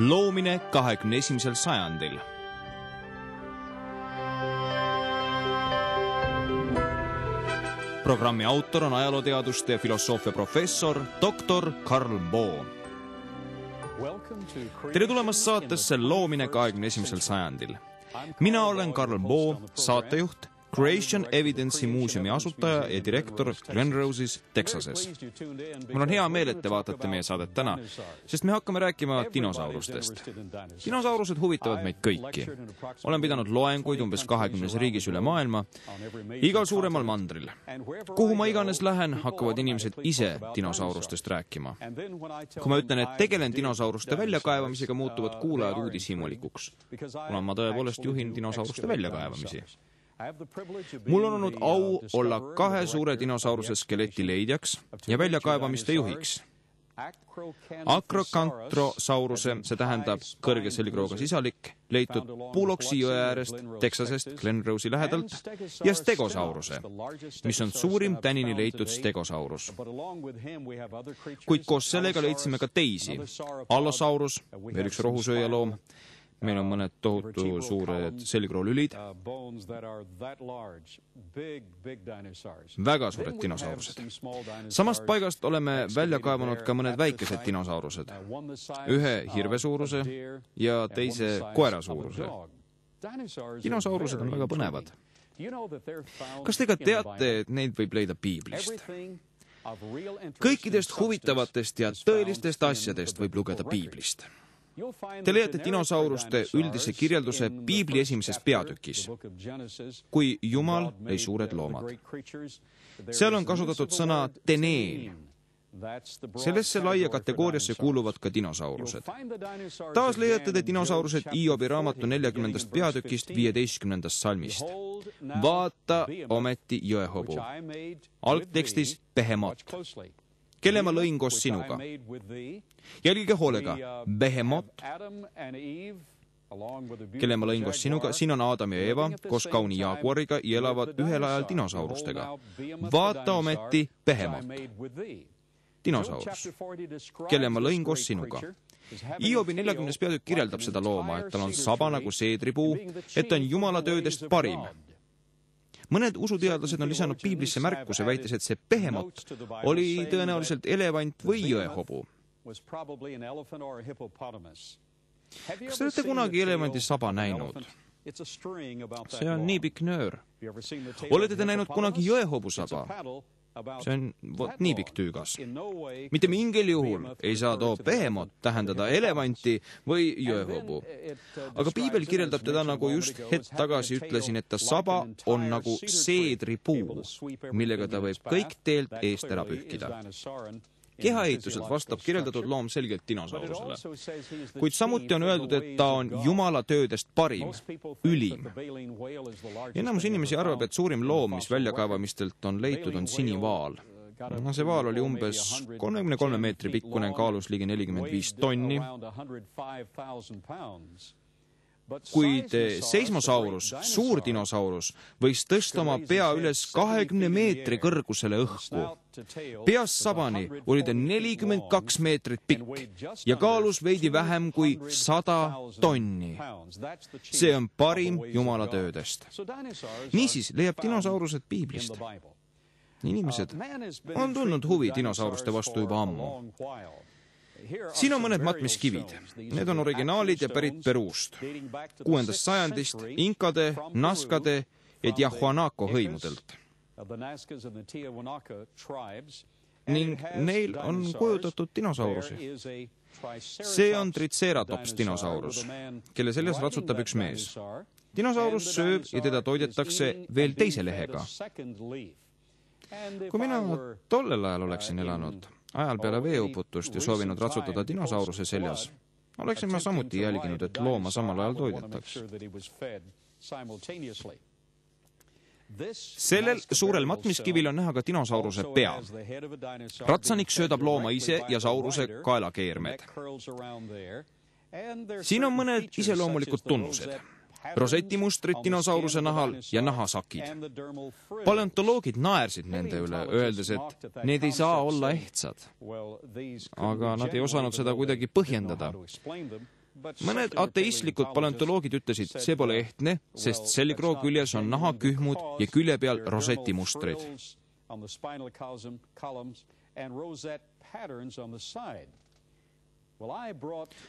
Loomine 21. sajandil. Programmi autor on ajalooteaduste ja filosoofia professor Dr. Karl Bo. Tere tulemast saatesse Loomine 21. sajandil. Mina olen Karl Bo, saatejuht, Creation Evidence'i muuseumi asutaja ja direktor Glen Rose'is, Texases. Mul on hea meel, et te vaatate meie saadet täna, sest me hakkame rääkima dinosaurustest. Dinosaurused huvitavad meid kõiki. Olen pidanud loenguid umbes 20 riigis üle maailma, igal suuremal mandril. Kuhu ma iganes lähen, hakkavad inimesed ise dinosaurustest rääkima. Kui ma ütlen, et tegelen dinosauruste väljakaevamisega, muutuvad kuulajad uudishimulikuks, kuna ma tõepoolest juhin dinosauruste väljakaevamisi. Mul on olnud au olla 2 suure dinosauruse skeleti leidjaks ja väljakaevamiste juhiks. Acrocanthosauruse, see tähendab kõrge selgrooga sisalik, leitud Buloxi jõe äärest, Texasest, Glen Rose'i lähedalt, ja Stegosauruse, mis on suurim tänini leitud stegosaurus. Kuid koos sellega leidsime ka teisi. Allosaurus, veel üks rohusööjaloom. Meil on mõned tohutu suured selgroolülid. Väga suured dinosaurused. Samast paigast oleme välja kaevanud ka mõned väikesed dinosaurused. Ühe hirvesuuruse ja teise koerasuuruse. Dinosaurused on väga põnevad. Kas te ka teate, et neid võib leida piiblist? Kõikidest huvitavatest ja tõelistest asjadest võib lugeda piiblist. Te leiate dinosauruste üldise kirjelduse piibli esimeses peatükis, kui Jumal lõi suured loomad. Seal on kasutatud sõna teneen. Sellesse laia kategooriasse kuuluvad ka dinosaurused. Taas leiate te dinosaurused Hiobi raamatu 40. peatükist 15. salmist. Vaata ometi jõehobu. Algtekstis Behemoth. Kelle ma lõin koos sinuga? Jälgige hoolega. Behemoth, kelle ma lõin koos sinuga, siin on Adam ja Eva koos kauni jaaguariga ja elavad ühel ajal dinosaurustega. Vaata ometi Behemoth, dinosaurus, kelle ma lõin koos sinuga. Hiobi 40. peatükk kirjeldab seda looma, et tal on saba nagu seedripuu, et ta on Jumala töödest parim. Mõned usuteadlased on lisanud piiblisse märkuse, väites, et see Behemoth oli tõenäoliselt elevant või jõehobu. Kas te olete kunagi elevanti saba näinud? See on nii pikk nöör. Olete te näinud kunagi jõehobu saba? See on nii pikk tüügas. Mitte mingil juhul ei saa too Behemoth tähendada elevanti või jõehobu. Aga piibel kirjeldab teda, nagu just hetk tagasi ütlesin, et ta saba on nagu seedripuu, millega ta võib kõik teelt eest ära pühkida. Kehaehituselt vastab kirjeldatud loom selgelt dinosaurusele. Kuid samuti on öeldud, et ta on Jumala töödest parim, ülim. Enamus inimesi arvab, et suurim loom, mis väljakaevamistelt on leitud, on sinivaal. See vaal oli umbes 33 meetri pikkune, kaalus ligi 45 tonni. Kuid seismosaurus, suur dinosaurus, võis tõsta oma pea üles 20 meetri kõrgusele õhku. Peast sabani oli ta 42 meetrit pikk ja kaalus veidi vähem kui 100 tonni. See on parim Jumala töödest. Niisiis leiab dinosaurused piiblist. Inimesed on tundnud huvi dinosauruste vastu juba ammu. Siin on mõned matmiskivid. Need on originaalid ja pärit Peruust, 6. sajandist, inkade, naskade ja Tiahuanaco hõimudelt. Ning neil on kujutatud dinosaurusi. See on Triceratops dinosaurus, kelle seljas ratsutab üks mees. Dinosaurus sööb ja teda toidetakse veel teise lehega. Kui mina tollel ajal oleksin elanud, ajal peale veeuputust ja soovinud ratsutada dinosauruse seljas, oleksin ma samuti jälginud, et looma samal ajal toidetaks. Sellel suurel matmiskivil on näha ka dinosauruse pea. Ratsanik söödab looma ise ja sauruse kaelakeermed. Siin on mõned iseloomulikud tunnused. Rosetimustrid dinosauruse nahal ja nahasakid. Paleontoloogid naersid nende üle, öeldes, et need ei saa olla ehtsad. Aga nad ei osanud seda kuidagi põhjendada. Mõned ateistlikud paleontoloogid ütlesid, see pole ehtne, sest selgroo küljes on nahakühmud ja külje peal rosetimustrid.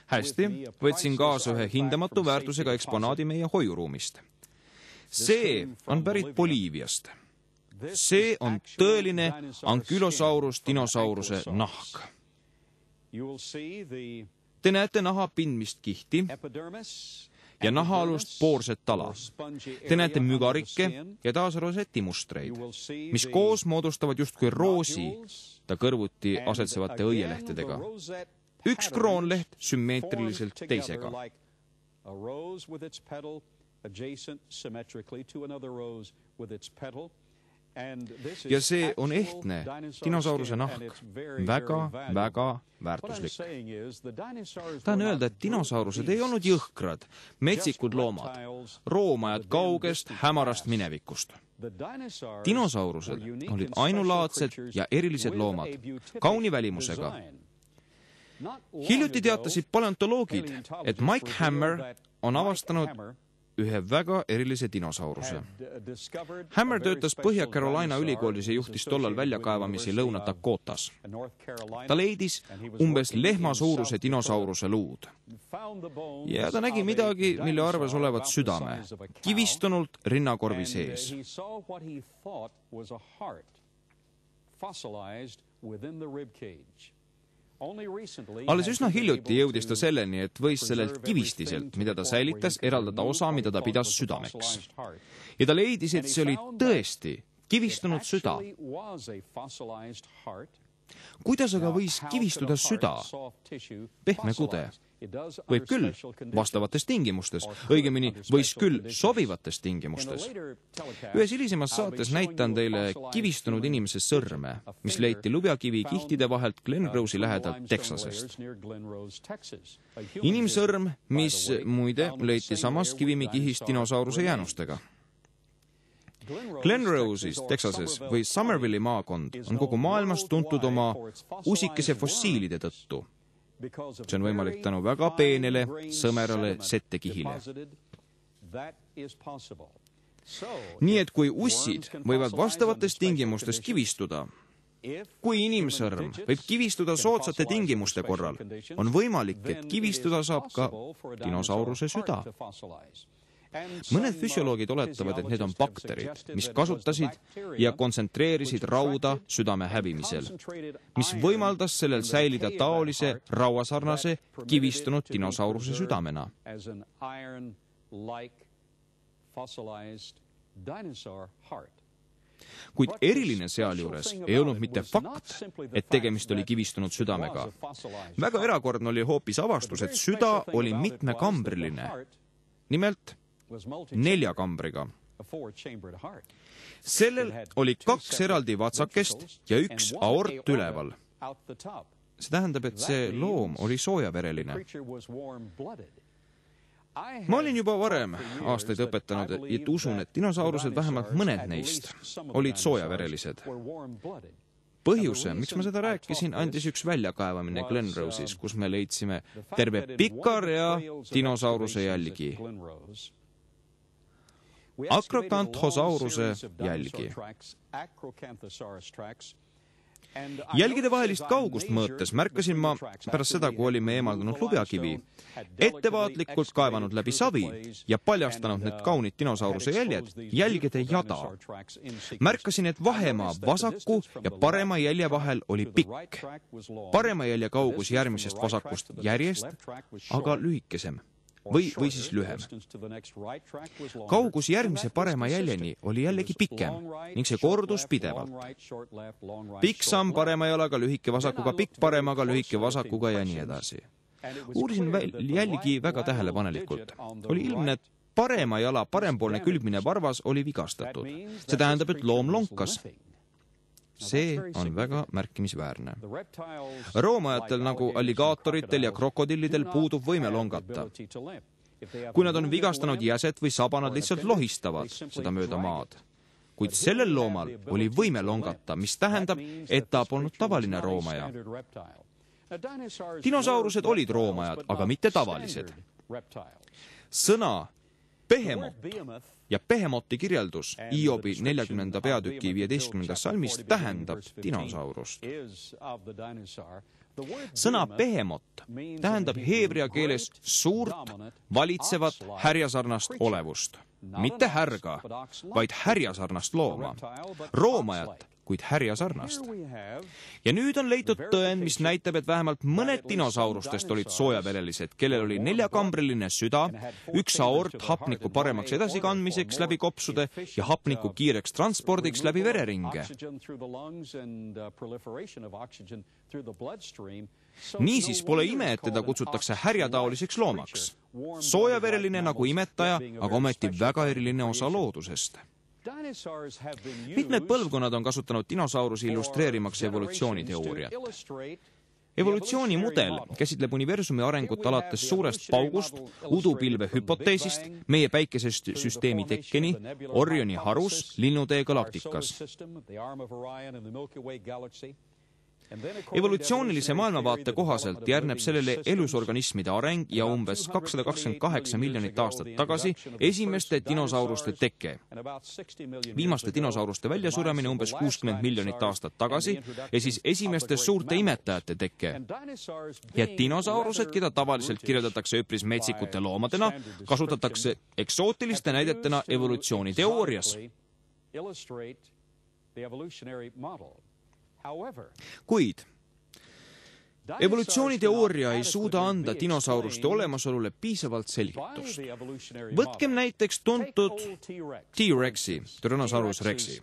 Hästi, võtsin kaasa ühe hindamatu väärtusega eksponaadi meie hoiuruumist. See on pärit Boliiviast. See on tõeline Ankylosaurus dinosauruse nahk. Te näete naha pindmist kihti ja nahaalust poorset tala. Te näete mügarikke ja taas rosetimustreid, mis koos moodustavad justkui roosi ta kõrvuti asetsevate õielehtedega. Üks kroonleht sümmeetriliselt teisega. Ja see on ehtne dinosauruse nahk. Väga väärtuslik. Tahan öelda, et dinosaurused ei olnud jõhkrad, metsikud loomad, roomajad kaugest, hämarast minevikust. Dinosaurused olid ainulaadsed ja erilised loomad, kauni välimusega. Hiljuti teatasid paleontoloogid, et Mike Hammer on avastanud ühe väga erilise dinosauruse. Hammer töötas Põhja-Carolina ülikoolis ja juhtis tollal väljakaevamisi Lõuna-Dakotas. Ta leidis umbes lehmasuuruse dinosauruse luud. Ja ta nägi midagi, mille arves olevat südame, kivistunult rinnakorvi sees. Alles üsna hiljuti jõudis ta selleni, et võis sellelt kivistiselt, mida ta säilitas, eraldada osa, mida ta pidas südameks. Ja ta leidis, et see oli tõesti kivistunud süda. Kuidas aga võis kivistuda süda? Pehme kude. Võib küll vastavates tingimustes, õigemini võis küll sobivates tingimustes. Ühes hilisemas saates näitan teile kivistunud inimese sõrme, mis leiti lubjakivi kihtide vahelt Glen Rose'i lähedalt Texasest. Inimsõrm, mis muide leiti samas kivimikihist dinosauruse jäänustega. Glen Rose'is, Texases või Somerville'i maakond on kogu maailmas tuntud oma usikese fossiilide tõttu. See on võimalik tänu väga peenele, sõmerale settekihile. Nii et kui ussid võivad vastavates tingimustes kivistuda, kui inimsõrm võib kivistuda soodsate tingimuste korral, on võimalik, et kivistuda saab ka dinosauruse süda. Mõned füsioloogid oletavad, et need on bakterid, mis kasutasid ja kontsentreerisid rauda südame hävimisel, mis võimaldas sellel säilida taolise rauasarnase kivistunud dinosauruse südamena. Kuid eriline sealjuures ei olnud mitte fakt, et tegemist oli kivistunud südamega. Väga erakordne oli hoopis avastus, et süda oli mitmekambriline. Nimelt 4 kambriga. Sellel oli 2 eraldi vatsakest ja 1 aort üleval. See tähendab, et see loom oli soojavereline. Ma olin juba varem aastaid õpetanud, et usun, et dinosaurused, vähemalt mõned neist, olid soojaverelised. Põhjuse, miks ma seda rääkisin, andis üks väljakaevamine Glen Rose'is, kus me leidsime terve pika rea dinosauruse jälgi. Acrocanthosauruse jälgi. Jälgide vahelist kaugust mõõtes märkasin ma pärast seda, kui olime eemaldanud lubjakivi, ettevaatlikult kaevanud läbi savi ja paljastanud need kaunid dinosauruse jäljed, jälgede jada. Märkasin, et vahemaa vasaku ja parema jälje vahel oli pikk. Parema jälje kaugus järgmisest vasakust järjest, aga lühikesem. Või siis lühem. Kaugus järgmise parema jäljeni oli jällegi pikem ning see kordus pidevalt. Pikk samm parema jalaga, lühike vasakuga, pikk paremaga, lühike vasakuga ja nii edasi. Uurisin jälgi väga tähelepanelikult. Oli ilmne, et parema jala parempoolne külgmine varvas oli vigastatud. See tähendab, et loom lonkas. See on väga märkimisväärne. Roomajatel nagu alligaatoritel ja krokodillidel puudub võime longata. Kui nad on vigastanud jäset või saba, nad lihtsalt lohistavad seda mööda maad. Kuid sellel loomal oli võime longata, mis tähendab, et ta polnud tavaline roomaja. Dinosaurused olid roomajad, aga mitte tavalised. Sõna behemot ja behemoti kirjeldus Hiobi 40. peatüki 15. salmist tähendab dinosaurust. Sõna behemot tähendab heebrea keeles suurt, valitsevat, härjasarnast olevust. Mitte härga, vaid härjasarnast looma. Roomajat, kuid härjasarnast. Ja nüüd on leitud tõend, mis näitab, et vähemalt mõned dinosaurustest olid soojaverelised, kellel oli 4-kambriline süda, üks aort hapniku paremaks edasikandmiseks läbi kopsude ja hapniku kiireks transpordiks läbi vereringe. Niisiis pole ime, et teda kutsutakse härjataoliseks loomaks. Soojavereline nagu imetaja, aga ometi väga eriline osa loodusest. Mitmed põlvkonnad on kasutanud dinosaurusi illustreerimaks evolutsiooniteooriat. Evolutsioonimudel käsitleb universumi arengut alates suurest paugust, udupilve hüpoteesist, meie päikesesüsteemi tekkeni, Orioni harus, linnutee galaktikas. Evolutsioonilise maailmavaate kohaselt järgneb sellele elusorganismide areng ja umbes 228 miljonit aastat tagasi esimeste dinosauruste teke. Viimaste dinosauruste väljasuremine umbes 60 miljonit aastat tagasi ja siis esimeste suurte imetajate teke. Ja dinosaurused, keda tavaliselt kirjeldatakse üpris metsikute loomadena, kasutatakse eksootiliste näidetena evolutsiooniteoorias. Kuid evolutsiooniteooria ei suuda anda dinosauruste olemasolule piisavalt selgitust. Võtkem näiteks tuntud T-Rexi, Tyrannosaurus Rexi.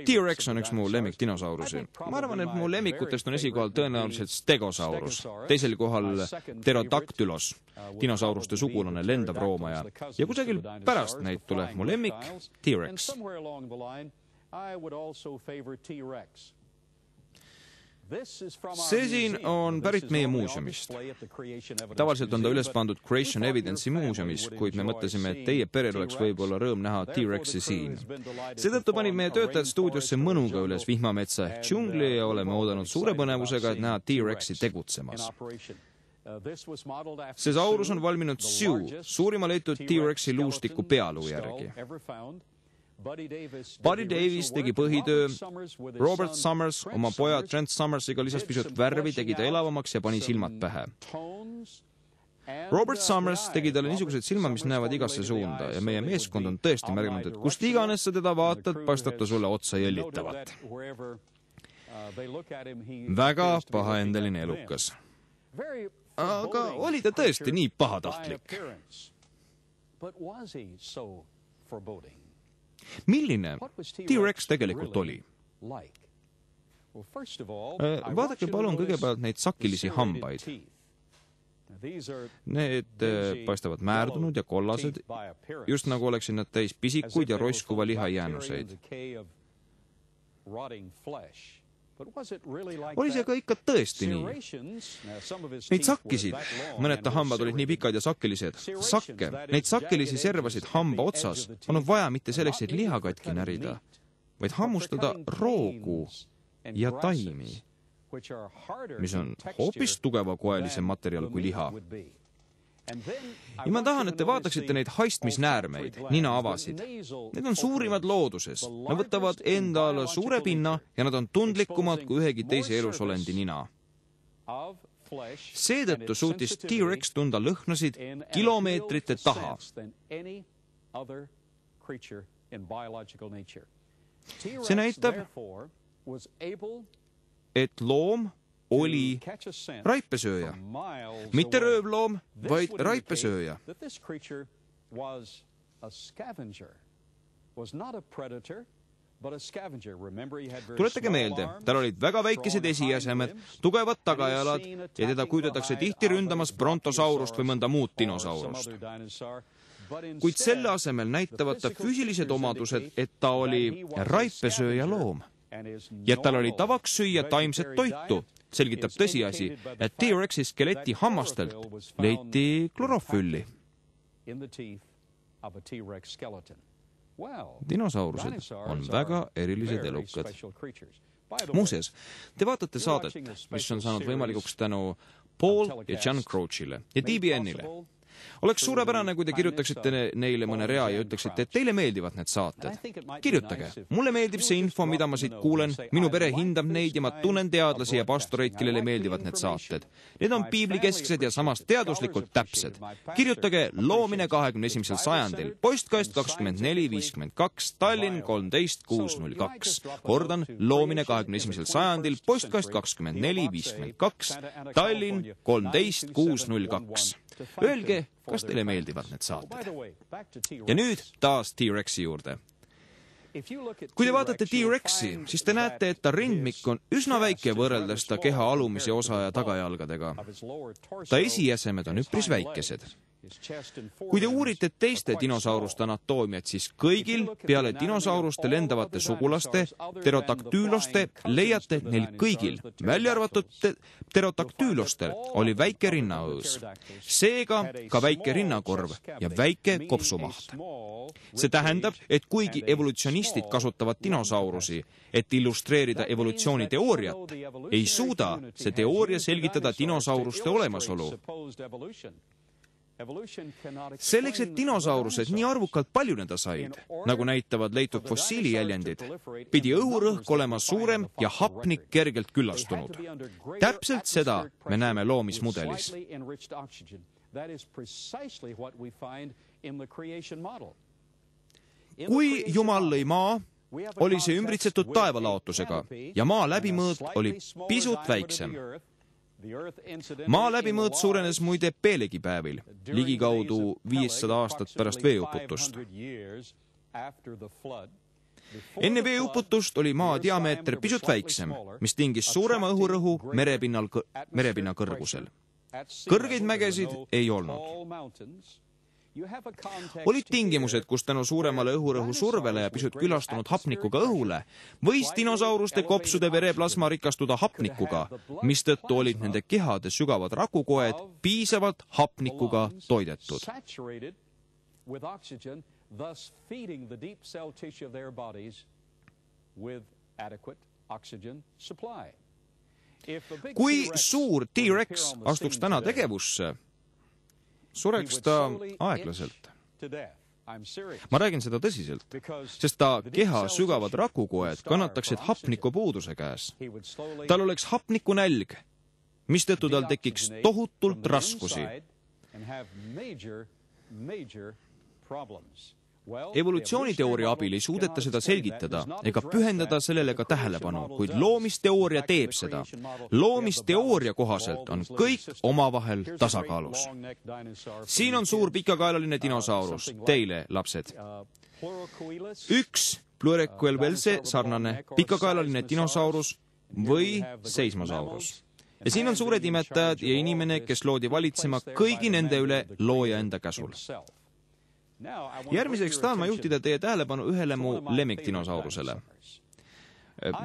T-Rex on üks mu lemmik dinosaurusi. Ma arvan, et mu lemmikutest on esikohal tõenäoliselt Stegosaurus, teisel kohal Pterodactylos, dinosauruste sugulane lendav roomaja. Ja kusagil pärast neid tuleb mu lemmik T-Rex. See siin on pärit meie muuseumist. Tavaliselt on ta üles pandud Creation Evidence'i muuseumis, kuid me mõtlesime, et teie perel oleks võib-olla rõõm näha T-Rexi siin. Seetõttu panid meie töötajad stuudiosse mõnuga üles vihmametsa ehk džungli ja oleme oodanud suure põnevusega, et näha T-Rexi tegutsemas. See saurus on valminud Sioux, suurima leitud T-Rexi luustiku pealuu järgi. Buddy Davis tegi põhitöö, Robert Summers oma poja Trent Summersiga lisas pisut värvi, tegi ta elavamaks ja pani silmad pähe. Robert Summers tegi talle niisugused silmad, mis näevad igasse suunda ja meie meeskond on tõesti märganud, et kust iganes sa teda vaatad, paistab ta sulle otsa jõllitavat. Väga pahaendeline elukas. Aga oli ta tõesti nii pahatahtlik? Milline T-Rex tegelikult oli? Vaadake palun kõigepealt neid sakilisi hambaid. Need paistavad määrdunud ja kollased, just nagu oleksid nad täis pisikuid ja roiskuva liha jäänuseid. Oli see ka ikka tõesti nii? Neid sakkisid, mõned ta hambad olid nii pikad ja sakkilised. Sakke, neid sakkilisi servasid hamba otsas on vaja mitte selleks, et liha katki närida, vaid hammustada roogu ja taimi, mis on hoopis tugevakoelise materjal kui liha. Ja ma tahan, et te vaataksite neid haistmisnäärmeid, ninaavasid. Need on suurimad looduses. Nad võtavad enda alla suure pinna ja nad on tundlikumad kui ühegi teise elusolendi nina. Seetõttu suutis T-Rex tunda lõhnasid kilomeetrite taha. See näitab, et loom oli raipesööja. Mitte röövloom, vaid raipesööja. Tuletage meelde, tal olid väga väikesed esijäsemed, tugevad tagajalad ja teda kujutatakse tihti ründamas brontosaurust või mõnda muud dinosaurust. Kuid selle asemel näitavad ta füüsilised omadused, et ta oli raipesööja loom ja tal oli tavaks süüa taimset toitu. Selgitab tõsiasi, et T-Rexi skeleti hammastelt leiti klorofülli. Dinosaurused on väga erilised elukad. Muuseas, te vaatate saadet, mis on saanud võimalikuks tänu Paul ja John Crouchile ja TBN-ile. Oleks suurepärane, kui te kirjutaksite neile mõne rea ja ütleksite, et teile meeldivad need saated. Kirjutage. Mulle meeldib see info, mida ma siit kuulen. Minu pere hindab neid ja ma tunnen teadlasi ja pastoreid, kellele meeldivad need saated. Need on piiblikesksed ja samas teaduslikult täpsed. Kirjutage Loomine 21. sajandil. Postkast 2452, Tallinn 13602. Kordan, Loomine 21. sajandil, postkast 2452, Tallinn 13602. Öelge, kas teile meeldivad need saated. Ja nüüd taas T-Rexi juurde. Kui te vaatate T-Rexi, siis te näete, et ta rindmik on üsna väike võrreldes ta keha alumise osa ja tagajalgadega. Ta esijäsemed on üpris väikesed. Kui te uurite teiste dinosauruste anatoomiat, siis kõigil peale dinosauruste lendavate sugulaste, pterodaktüüloste, leiate neil kõigil, välja arvatud pterodaktüülostel, oli väike rinnaõõs. Seega ka väike rinnakorv ja väike kopsumaht. See tähendab, et kuigi evolutsionistid kasutavad dinosaurusi, et illustreerida evolutsiooniteooriat, ei suuda see teooria selgitada dinosauruste olemasolu. Selleks, et dinosaurused nii arvukalt paljuneda said, nagu näitavad leitud fossiilijäljendid, pidi õhurõhk olema suurem ja hapnik kergelt küllastunud. Täpselt seda me näeme loomismudelis. Kui Jumal lõi maa, oli see ümbritsetud taevalaotusega ja maa läbimõõt oli pisut väiksem. Maa läbimõõt suurenes muide Peelegi päevil, ligikaudu 500 aastat pärast veeuputust. Enne veeuputust oli maa diameeter pisut väiksem, mis tingis suurema õhurõhu merepinna kõrgusel. Kõrgeid mägesid ei olnud. Olid tingimused, kus tänu suuremale õhurõhu survele ja pisut külastunud hapnikuga õhule võis dinosauruste kopsude vereplasma rikastuda hapnikuga, mistõttu olid nende kehade sügavad rakukoed piisavalt hapnikuga toidetud. Kui suur T-Rex astuks täna tegevusse, sureks ta aeglaselt. Ma räägin seda tõsiselt, sest ta keha sügavad rakukoed kannataksid hapnikupuuduse käes. Tal oleks hapnikunälg, mistõttu tal tekiks tohutult raskusi. Evolutsiooniteooria abil ei suudeta seda selgitada ega pühendada sellele ka tähelepanu, kuid loomisteooria teeb seda. Loomisteooria kohaselt on kõik omavahel tasakaalus. Siin on suur pikakaelaline dinosaurus, teile, lapsed. Üks Pleurequelvelse sarnane pikakaelaline dinosaurus või seismosaurus. Ja siin on suured imetajad ja inimene, kes loodi valitsema kõigi nende üle looja enda käsul. Järgmiseks tahan ma juhtida teie tähelepanu ühele mu lemmikdinosaurusele.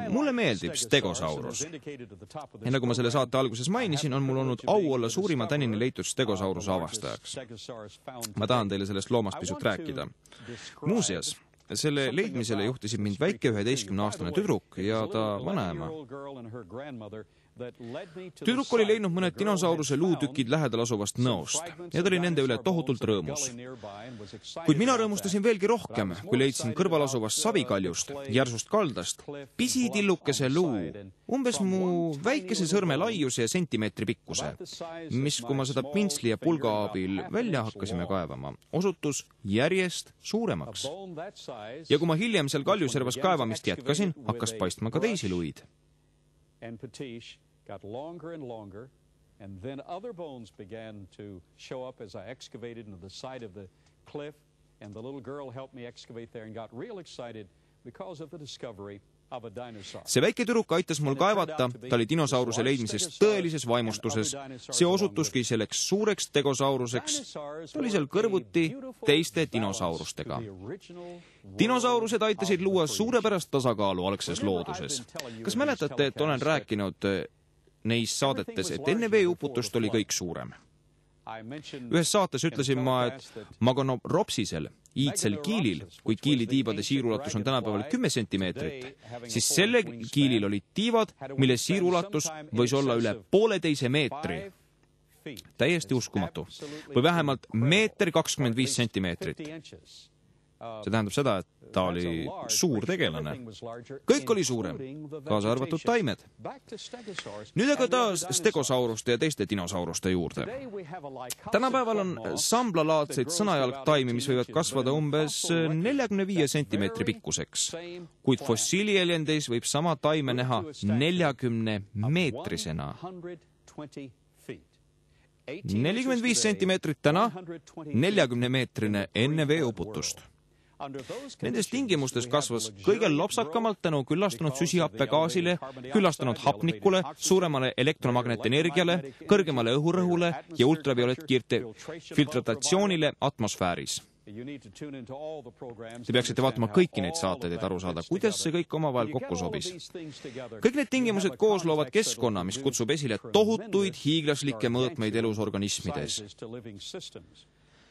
Mulle meeldib stegosaurus. Ja nagu ma selle saate alguses mainisin, on mul olnud au olla suurima tänini leitud stegosauruse avastajaks. Ma tahan teile sellest loomast pisut rääkida. Muuseas, selle leidmisele juhtisid mind väike 11-aastane tüdruk ja ta vanaema. Tüdruk oli leidnud mõned dinosauruse luutükid lähedal asuvast nõost ja ta oli nende üle tohutult rõõmus. Kuid mina rõõmustasin veelgi rohkem, kui leidsin kõrval asuvast savikaljust, järsust kaldast, pisitillukese luu, umbes mu väikese sõrme laiuse ja sentimeetri pikkuse, mis, kui ma seda pintsli ja pulga abil välja hakkasime kaevama, osutus järjest suuremaks. Ja kui ma hiljem seal kaljusjärvas kaevamist jätkasin, hakkas paistma ka teisi luid. Got longer and longer, and then other bones began to show up as I excavated into the side of the cliff, and the little girl helped me excavate there and got real excited because of the discovery of a dinosaur. See väike tüdruk aitas mul kaevata, ta oli dinosauruse leidmisest tõelises vaimustuses. See osutuski selleks suureks tegosauruseks. Ta oli seal kõrvuti teiste dinosaurustega. Dinosaurused aitasid luua suurepärast tasakaalu algses looduses. Kas mäletate, et olen rääkinud neis saadetes, et enne veeuputust oli kõik suurem? Ühes saates ütlesin ma, et Magonoropsisel iidsel kiilil, kui kiili tiibade siirulatus on tänapäeval 10 sentimeetrit, siis selle kiilil olid tiivad, mille siirulatus võis olla üle 1,5 meetri. Täiesti uskumatu. Või vähemalt 1,25 sentimeetrit. See tähendab seda, et ta oli suur tegelane. Kõik oli suurem, kaasa arvatud taimed. Nüüd aga taas stegosauruste ja teiste dinosauruste juurde. Tänapäeval on samblalaadseid sõnajalgtaimi, mis võivad kasvada umbes 45 sentimeetri pikkuseks, kuid fossiilijäljendeis võib sama taime näha 40 meetrisena. 45 sentimeetrit täna, 40 meetrine enne veeuputust. Nendes tingimustes kasvas kõige lopsakamalt tänu küllastunud süsihappegaasile, küllastunud hapnikule, suuremale elektromagnetenergiale, kõrgemale õhurõhule ja ultraviolettkiirte filtratsioonile atmosfääris. Te peaksite vaatama kõiki neid saateid, et aru saada, kuidas see kõik omavahel kokku sobis. Kõik need tingimused koos loovad keskkonna, mis kutsub esile tohutuid hiiglaslikke mõõtmeid elusorganismides.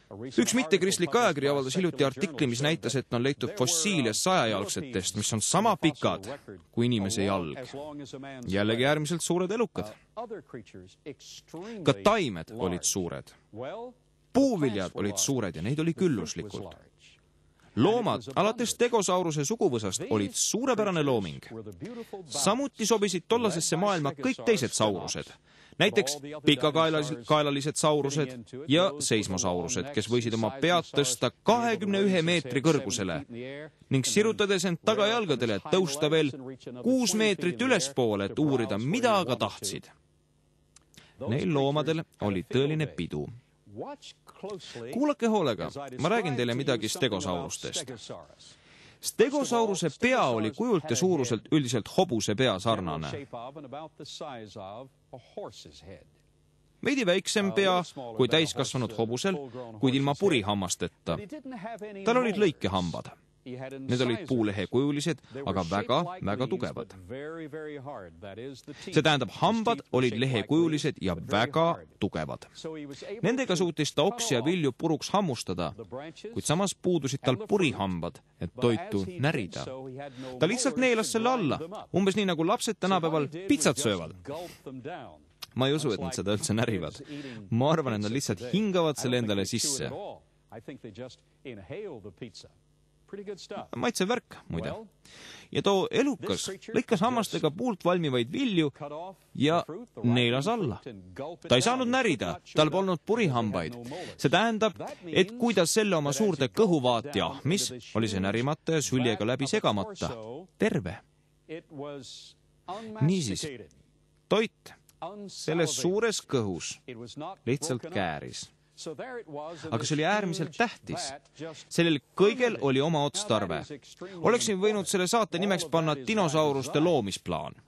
Üks mittekristlik ajakiri avaldas hiljuti artikli, mis näitas, et on leitud fossiile 100-jalgsetest, mis on sama pikad kui inimese jalg. Jällegi äärmiselt suured elukad. Ka taimed olid suured. Puuviljad olid suured ja neid oli külluslikult. Loomad alates stegosauruse suguvõsast olid suurepärane looming. Samuti sobisid tollasesse maailma kõik teised saurused. Näiteks pikakaelalised saurused ja seismosaurused, kes võisid oma pead tõsta 21 meetri kõrgusele ning sirutades end tagajalgadele tõusta veel 6 meetrit ülespoole, et uurida, mida aga tahtsid. Neil loomadel oli tõeline pidu. Kuulake hoolega, ma räägin teile midagi stegosaurustest. Stegosauruse pea oli kujult ja suuruselt üldiselt hobuse pea sarnane. Veidi väiksem pea kui täiskasvanud hobusel, kuid ilma purihammasteta. Tal olid lõikehambad. Need olid puulehekujulised, aga väga tugevad. See tähendab, hambad olid lehekujulised ja väga tugevad. Nendega suutis ta oksi ja vilju puruks hammustada, kuid samas puudusid tal purihambad, et toitu närida. Ta lihtsalt neelas selle alla, umbes nii nagu lapsed tänapäeval pitsat söövad. Ma ei usu, et nad seda üldse närivad. Ma arvan, et nad lihtsalt hingavad selle endale sisse. Maitsev värk, muide. Ja too elukas lõikas hammastega puult valmivaid vilju ja neelas alla. Ta ei saanud närida, tal polnud purihambaid. See tähendab, et kui ta selle oma suurde kõhuvaati ahmis, oli see närimata ja süljega läbi segamata. Terve. Niisiis, toit selles suures kõhus lihtsalt kääris. Aga see oli äärmiselt tähtis. Sellel kõigel oli oma otstarve. Oleksin võinud selle saate nimeks panna dinosauruste loomisplaan.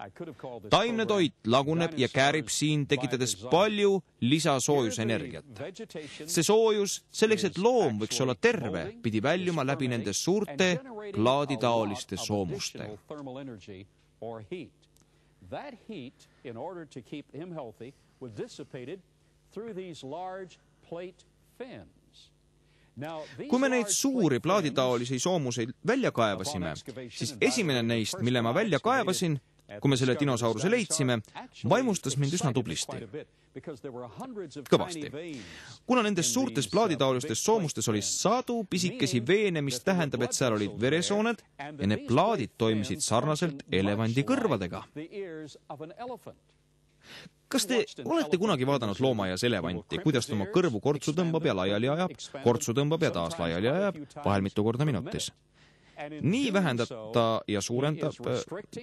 Taimne toit laguneb ja käärib siin, tekitades palju lisasoojusenergiat. See soojus, selleks et loom võiks olla terve, pidi väljuma läbi nende suurte plaaditaoliste soomuste. That heat, in order to keep him healthy, was dissipated through these large plate fins. Kui me neid suuri plaaditaolisi soomuseid välja kaevasime, siis esimene neist, mille ma välja kaevasin, kui me selle dinosauruse leidsime, vaimustas mind üsna tublisti. Kõvasti. Kuna nendes suurtes plaaditaolistes soomustes oli sadu pisikesi veene, mis tähendab, et seal olid veresooned ja need plaadid toimisid sarnaselt elevandi kõrvadega. Kas te olete kunagi vaadanud loomaaias elevanti, kuidas ta oma kõrvu kortsu tõmbab ja laiali ajab, kortsu tõmbab ja taas laiali ajab, vahel mitu korda minutis? Nii vähendab ta ja suurendab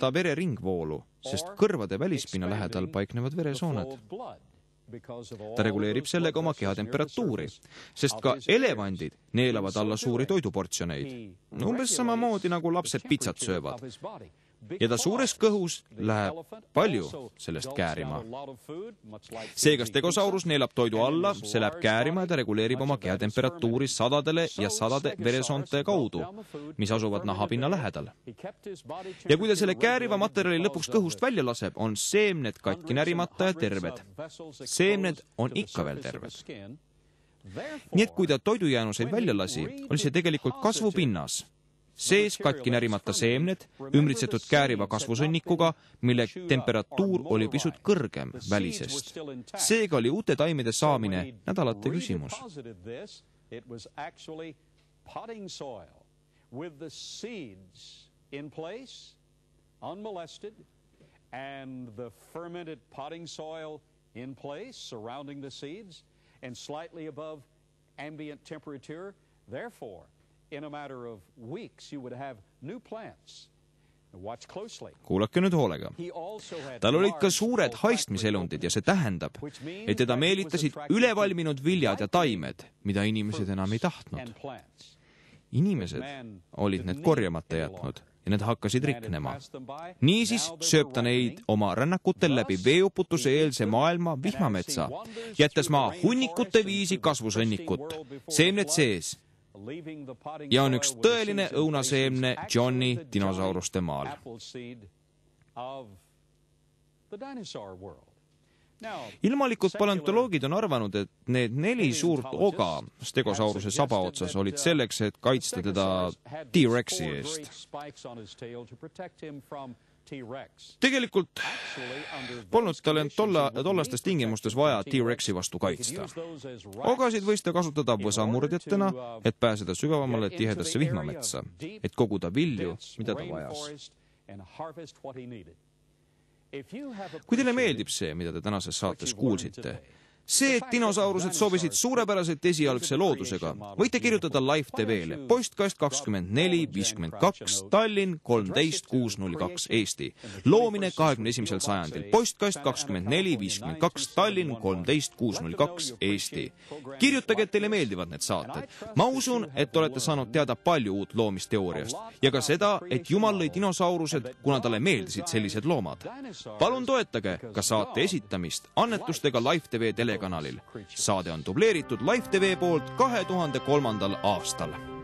ta vereringvoolu, sest kõrvade välispinna lähedal paiknevad veresooned. Ta reguleerib sellega oma kehatemperatuuri, sest ka elevandid neelavad alla suuri toiduportsjoneid, umbes samamoodi nagu lapsed pitsat söövad. Ja ta suures kõhus läheb palju sellest käärima. Seega stegosaurus neelab toidu alla, see läheb käärima ja ta reguleerib oma kehatemperatuuri sadadele ja sadade veresoonte kaudu, mis asuvad nahapinna lähedal. Ja kui ta selle kääriva materjali lõpuks kõhust välja laseb, on seemned katki närimata ja terved. Seemned on ikka veel terved. Nii et kui ta toidujäänuseid välja lasi, oli see tegelikult kasvupinnas. Sees katki närimata seemned, ümbritsetud kääriva kasvusõnnikuga, mille temperatuur oli pisut kõrgem välisest. Seega oli uute taimede saamine nädalate küsimus. It was actually potting soil with the seeds in place, unmolested, and the fermented potting soil in place surrounding the seeds and slightly above ambient temperature. Therefore, in a matter of weeks, you would have new plants. Watch closely. Kuulake nüüd hoolega. Tal olid ka suured haistmiselundid ja see tähendab, et teda meelitasid ülevalminud viljad ja taimed, mida inimesed enam ei tahtnud. Inimesed olid need korjamata jätnud ja need hakkasid riknema. Niisiis sööb ta neid oma rännakutel läbi veeuputuse eelse maailma vihmametsa, jättes maa hunnikute viisi kasvusõnnikut, seemned sees. Ja on üks tõeline õunaseemne Johnny dinosauruste maal. Ilmalikud paleontoloogid on arvanud, et need 4 suurt oga stegosauruse saba otsas olid selleks, et kaitsta teda T-Rexi eest. Tegelikult polnud tal end tollastes tingimustes vaja T-Rexi vastu kaitsta. Ogasid võis ta kasutada võsamurdjatena, et pääseda sügavamale tihedasse vihmametsa, et koguda vilju, mida ta vajas. Kui teile meeldib see, mida te tänases saates kuulsite, see, et dinosaurused sobisid suurepäraselt esialgse loodusega, võite kirjutada Live TV-le postkast 24552 Tallinn 13602 Eesti. Loomine 21. sajandil. Postkast 24552 Tallinn 13602 Eesti. Kirjutage, et teile meeldivad need saated. Ma usun, et olete saanud teada palju uut loomisteooriast ja ka seda, et Jumal lõi dinosaurused, kuna talle meeldisid sellised loomad. Palun toetage ka saate esitamist annetustega Live TV telekanalil. Saade on dubleeritud Live TV poolt 2003. aastal.